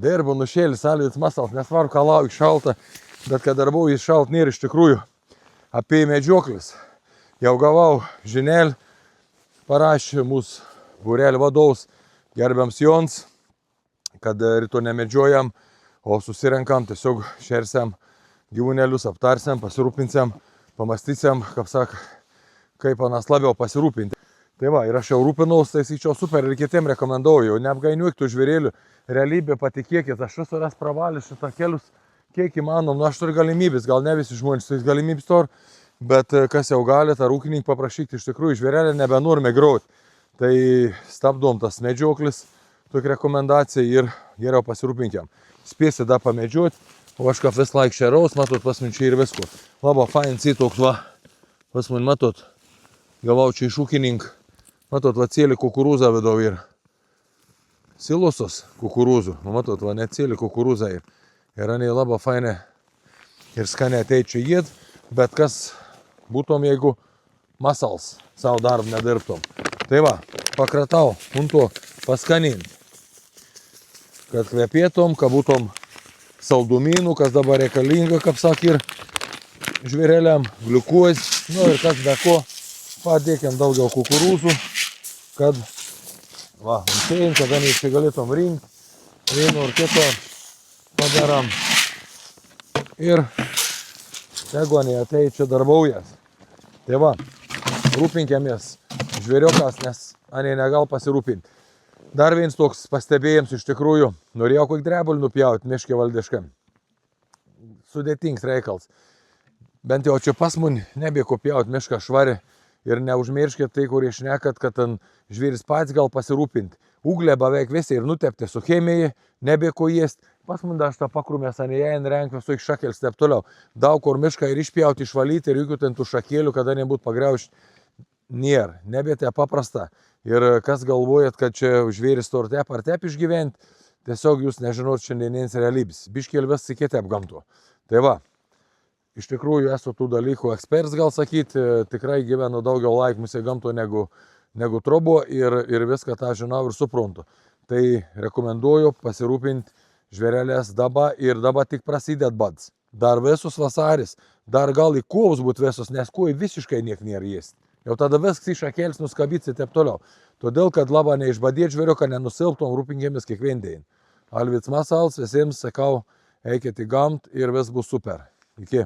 Dirbu nušėlis Alvydas Masals, nesvaru, ką lauk šalta, bet kad darbau jis šalt nėra iš tikrųjų apie medžioklis. Jau gavau žinelį, parašė mūsų būrelį vadovaus gerbiams Jons, kad ryto nemedžiojam, o susirenkam, tiesiog šersiam gyvūnėlius, aptarsiam, pasirūpinsiam, pamastysiam, kaip anas labiau pasirūpinti. Tai va, ir aš jau rūpinaus, tai sakyčiau super ir kitiem rekomenduoju, neapgainiuok tų žvėrėlių, realybė patikėkit, aš esu ras pravalęs šitą kelius, kiek įmanom, aš turiu galimybės, gal ne visi žmonės turi galimybės to, bet kas jau gali, tą rūkininką paprašyti, iš tikrųjų žvėrelį nebenorime grauti. Tai stabdom tas medžioklis, tokia rekomendacija ir geriau pasirūpinkiam. Spėsi dar pamedžioti, o aš kaip vis laik šeraus, matot, pas man čia ir visko. Laba, fainas įtoks, va, pas man matot, gavau čia iš ūkininką. Matot, va, cėlį kukurūzą vidau ir silosos kukurūzų. Matot, va, net cėlį kukurūzą ir. Ir aniai labai fainai ir skaniai ateičiau jėd, bet kas būtum, jeigu Masals savo darbą nedirbtum. Tai va, pakratau, to paskaninti. Kad kvepėtum, kad būtum saldumynų, kas dabar reikalinga, kaip sakė, ir žvėreliam, gliukozė, nu ir kas be ko, padėkiam daugiau kukurūzų, kad, va, mums kad aneičiai galėtum rinkti, vieno ir kito padaram. Ir jeigu anei ateičia darbaujas. Tai va, rūpinkėmės žvėriokas, nes anei negal pasirūpinti. Dar vienas toks pastebėjams iš tikrųjų, norėjau kokį drebulį nupjauti miške valdiškam. Sudėtingas reikals. Bent jau čia pas mun nebėko pjauti mišką švarį ir neužmirškit tai, kur išnekat, kad ten žvėris pats gal pasirūpinti. Uglė beveik visi ir nutepti su chemijai, nebėko jėst. Pas mun dar šitą pakrūmės anėje, renk visų iš šakėlis, taip toliau. Daug kur mišką ir išpjauti, išvalyti ir jokių ten tų šakėlių, kada nebūtų pagriaužti. Nėra, nebėte paprasta. Ir kas galvojat, kad čia žvėris to ar tep išgyventi, tiesiog jūs nežinot šiandieninės realybės. Biškėl vis sikėti apgamto. Tai va, iš tikrųjų esu tų dalykų eksperts, gal sakyti, tikrai gyvenu daugiau laikmusi gamto negu trobo ir viską tą žinau ir suprantu. Tai rekomenduoju pasirūpinti žvėrelės dabar ir dabar tik prasidėt bads. Dar visus vasaris, dar gal į kovus būt visus, nes kuoj visiškai niek nėra jėsti. Jau tada viskas iš šakėlis nuskabits ir taip toliau. Todėl, kad labai neišbadėt žvėriuką, nenusilptom, rūpinkėmis kiekviendien. Alvydas Masals, visiems sakau, eikit į gamtą ir vis bus super. Iki.